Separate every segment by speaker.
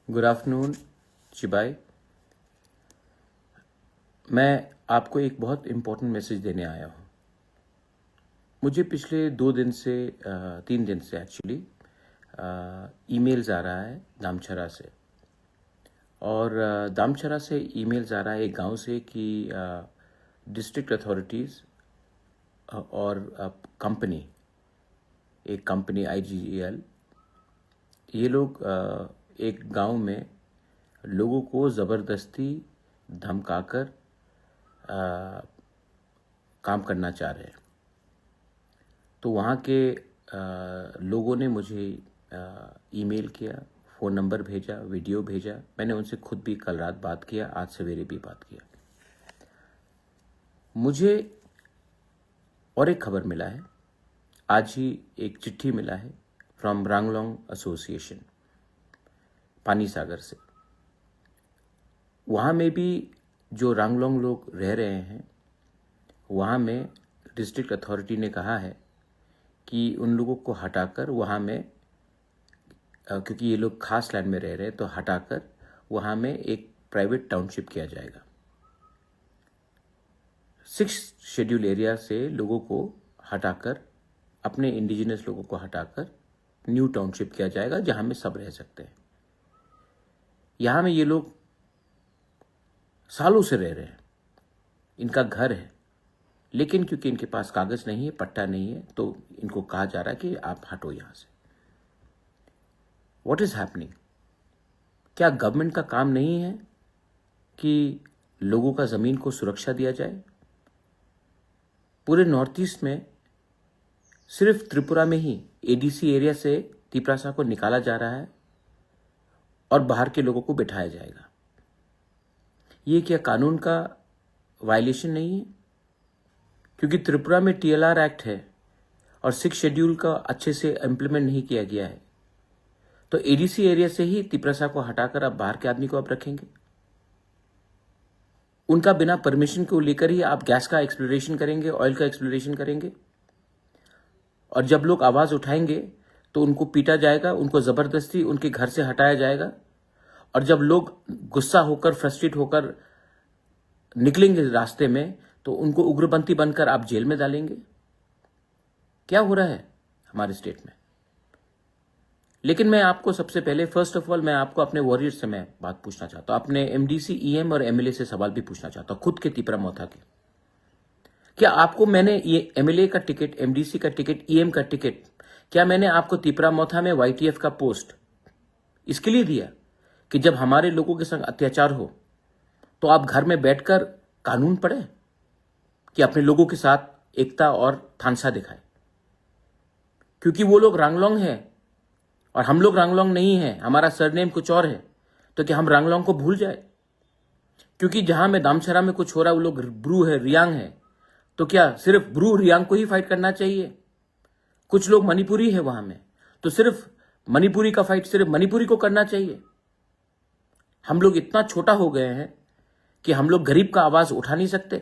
Speaker 1: Good afternoon चिबाई। मैं आपको एक बहुत इम्पोर्टेंट मैसेज देने आया हूँ। मुझे पिछले 2 दिन से 3 दिन से एक्चुअली ईमेल्स आ रहा है दामचरा से, और दामचरा से ईमेल्स आ रहा है एक गांव से कि डिस्ट्रिक्ट अथॉरिटीज़ और एक कंपनी IGEL, ये लोग एक गांव में लोगों को ज़बरदस्ती धमकाकर काम करना चाह रहे हैं। तो वहाँ के लोगों ने मुझे ईमेल किया, फ़ोन नंबर भेजा, वीडियो भेजा। मैंने उनसे खुद भी कल रात बात किया, आज सवेरे भी बात किया। मुझे और एक खबर मिला है, आज ही एक चिट्ठी मिला है फ्रॉम रांगलोंग एसोसिएशन पानी सागर से। वहाँ में भी जो रांगलोंग लोग रह रहे हैं, वहाँ में डिस्ट्रिक्ट अथॉरिटी ने कहा है कि उन लोगों को हटाकर वहाँ में, क्योंकि ये लोग खास लैंड में रह रहे हैं, तो हटाकर वहाँ में एक प्राइवेट टाउनशिप किया जाएगा। 6 शेड्यूल एरिया से लोगों को हटाकर, अपने इंडिजिनस लोगों को हटाकर न्यू टाउनशिप किया जाएगा, जहाँ में सब रह सकते हैं। यहाँ में ये लोग सालों से रह रहे हैं, इनका घर है, लेकिन क्योंकि इनके पास कागज नहीं है, पट्टा नहीं है, तो इनको कहा जा रहा है कि आप हटो यहां से। What is happening? क्या गवर्नमेंट का काम नहीं है कि लोगों का जमीन को सुरक्षा दिया जाए? पूरे नॉर्थ ईस्ट में सिर्फ त्रिपुरा में ही ADC एरिया से तिपरासा को निकाला जा रहा है और बाहर के लोगों को बिठाया जाएगा। ये क्या कानून का वायलेशन नहीं है? क्योंकि त्रिपुरा में TLR एक्ट है और 6 शेड्यूल का अच्छे से इम्प्लीमेंट नहीं किया गया है, तो ADC एरिया से ही तिपरासा को हटाकर आप बाहर के आदमी को आप रखेंगे। उनका बिना परमिशन को लेकर ही आप गैस का एक्सप्लोरेशन करेंगे, ऑयल का एक्सप्लोरेशन करेंगे, और जब लोग आवाज उठाएंगे तो उनको पीटा जाएगा, उनको जबरदस्ती उनके घर से हटाया जाएगा, और जब लोग गुस्सा होकर, फ्रस्ट्रेट होकर निकलेंगे रास्ते में, तो उनको उग्रपंथी बनकर आप जेल में डालेंगे। क्या हो रहा है हमारे स्टेट में? लेकिन मैं आपको सबसे पहले, फर्स्ट ऑफ ऑल, मैं आपको अपने वॉरियर्स से मैं बात पूछना चाहता हूं, अपने MDC, EM और MLA से सवाल भी पूछना चाहता हूं, खुद के तिपरामोथा के। क्या आपको मैंने ये MLA का टिकट, MDC का टिकट, EM का टिकट, क्या मैंने आपको तिपरामोथा में YTF का पोस्ट इसके लिए दिया कि जब हमारे लोगों के संग अत्याचार हो तो आप घर में बैठकर कानून पढ़े, कि अपने लोगों के साथ एकता और थानसा दिखाए? क्योंकि वो लोग रांगलोंग है और हम लोग रांगलोंग नहीं है, हमारा सरनेम कुछ और है, तो क्या हम रांगलोंग को भूल जाए? क्योंकि जहां में दामचरा में कुछ हो रहा है, वो लोग ब्रू है, रियांग है, तो क्या सिर्फ ब्रू रियांग को ही फाइट करना चाहिए? कुछ लोग मणिपुरी है वहां में, तो सिर्फ मणिपुरी का फाइट सिर्फ मणिपुरी को करना चाहिए? हम लोग इतना छोटा हो गए हैं कि हम लोग गरीब का आवाज उठा नहीं सकते?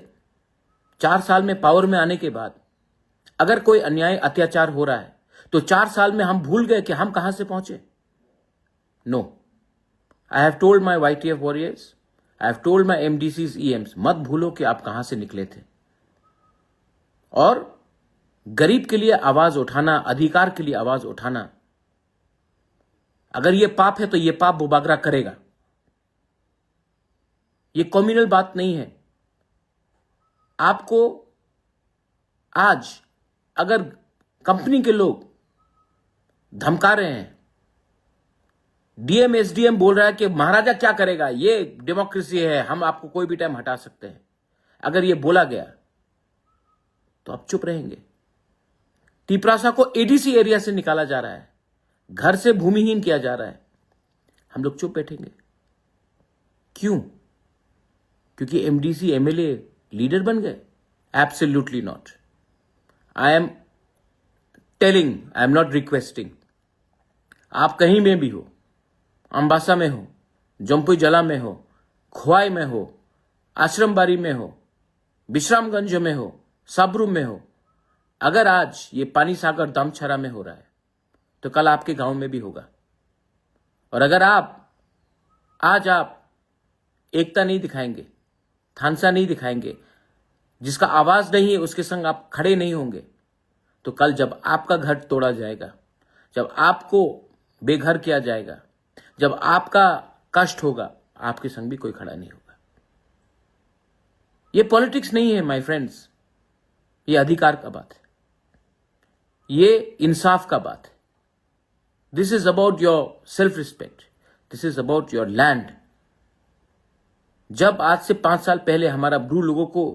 Speaker 1: 4 साल में पावर में आने के बाद अगर कोई अन्याय, अत्याचार हो रहा है, तो 4 साल में हम भूल गए कि हम कहां से पहुंचे? No, I have told my YTF warriors, I have told my MDCs, EMs, मत भूलो कि आप कहां से निकले थे। और गरीब के लिए आवाज उठाना, अधिकार के लिए आवाज उठाना, अगर यह पाप है तो यह पाप बुबागरा करेगा। ये कम्युनल बात नहीं है। आपको आज अगर कंपनी के लोग धमका रहे हैं, DM SDM बोल रहा है कि महाराजा क्या करेगा, ये डेमोक्रेसी है, हम आपको कोई भी टाइम हटा सकते हैं, अगर ये बोला गया तो आप चुप रहेंगे? तिपरासा को ADC एरिया से निकाला जा रहा है, घर से भूमिहीन किया जा रहा है, हम लोग चुप बैठेंगे? क्यों? क्योंकि MDC MLA लीडर बन गए? Absolutely not. I am telling, I am not requesting. आप कहीं में भी हो, अंबासा में हो, जम्पुई जला में हो, खोवाई में हो, आश्रमबारी में हो, विश्रामगंज में हो, साबरू में हो, अगर आज ये पानी सागर दामचरा में हो रहा है, तो कल आपके गांव में भी होगा। और अगर आप आज आप एकता नहीं दिखाएंगे, थानसा नहीं दिखाएंगे, जिसका आवाज नहीं है उसके संग आप खड़े नहीं होंगे, तो कल जब आपका घर तोड़ा जाएगा, जब आपको बेघर किया जाएगा, जब आपका कष्ट होगा, आपके संग भी कोई खड़ा नहीं होगा। ये पॉलिटिक्स नहीं है माय फ्रेंड्स, ये अधिकार का बात है, ये इंसाफ का बात है। This is about your self respect, this is about your land. जब आज से 5 साल पहले हमारा ब्रू लोगों को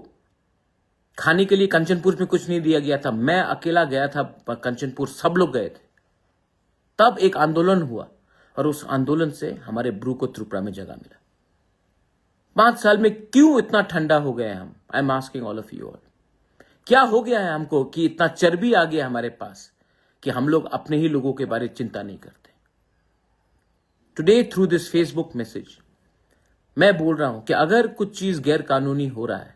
Speaker 1: खाने के लिए कंचनपुर में कुछ नहीं दिया गया था, मैं अकेला गया था कंचनपुर, सब लोग गए थे, तब एक आंदोलन हुआ और उस आंदोलन से हमारे ब्रू को त्रिपुरा में जगह मिला। 5 साल में क्यों इतना ठंडा हो गए हम? I am asking all of you all, क्या हो गया है हमको कि इतना चर्बी आ गया हमारे पास कि हम लोग अपने ही लोगों के बारे में चिंता नहीं करते? Today through this Facebook message मैं बोल रहा हूं कि अगर कुछ चीज गैर कानूनी हो रहा है,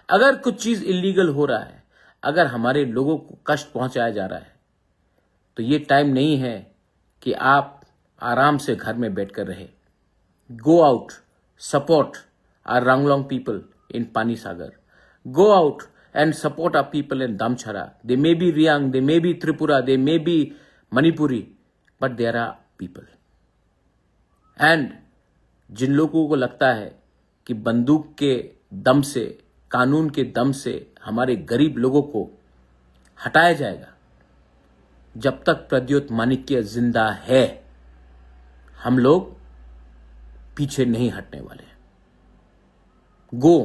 Speaker 1: अगर कुछ चीज इलीगल हो रहा है, अगर हमारे लोगों को कष्ट पहुंचाया जा रहा है, तो ये टाइम नहीं है कि आप आराम से घर में बैठकर रहे। Go out, support our Ranglong people in Pani Sagar, go out and support our people in Damchara. They may be Riang, they may be Tripura, they may be Manipuri, but there are people. And जिन लोगों को लगता है कि बंदूक के दम से, कानून के दम से हमारे गरीब लोगों को हटाया जाएगा, जब तक प्रद्योत माणिक्य जिंदा है, हम लोग पीछे नहीं हटने वाले हैं। गो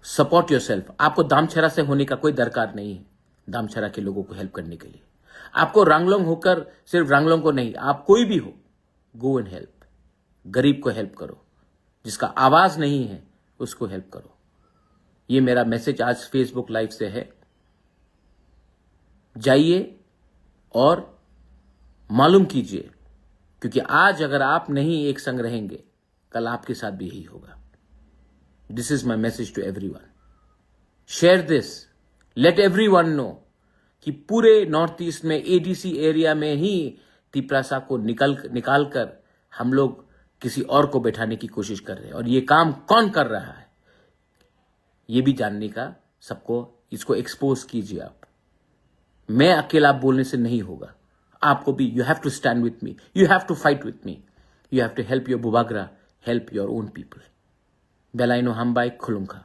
Speaker 1: सपोर्ट योरसेल्फ। आपको दामछरा से होने का कोई दरकार नहीं है दामछरा के लोगों को हेल्प करने के लिए। आपको रंगलोंग होकर सिर्फ रंगलोंग को नहीं, आप कोई भी हो, गो एंड हेल्प। गरीब को हेल्प करो, जिसका आवाज नहीं है उसको हेल्प करो। ये मेरा मैसेज आज फेसबुक लाइव से है। जाइए और मालूम कीजिए, क्योंकि आज अगर आप नहीं एक संग रहेंगे, कल आपके साथ भी यही होगा। This is my message to everyone. Share this. Let everyone know कि पूरे नॉर्थ ईस्ट में एडीसी एरिया में ही तिपरासा को निकाल कर हम लोग किसी और को बैठाने की कोशिश कर रहे हैं, और ये काम कौन कर रहा है ये भी जानने का सबको, इसको एक्सपोज कीजिए आप। मैं अकेला बोलने से नहीं होगा, आपको भी you have to stand with me, you have to fight with me, you have to help your बुबागरा, help your own people. Belaino Hambai Khulumka.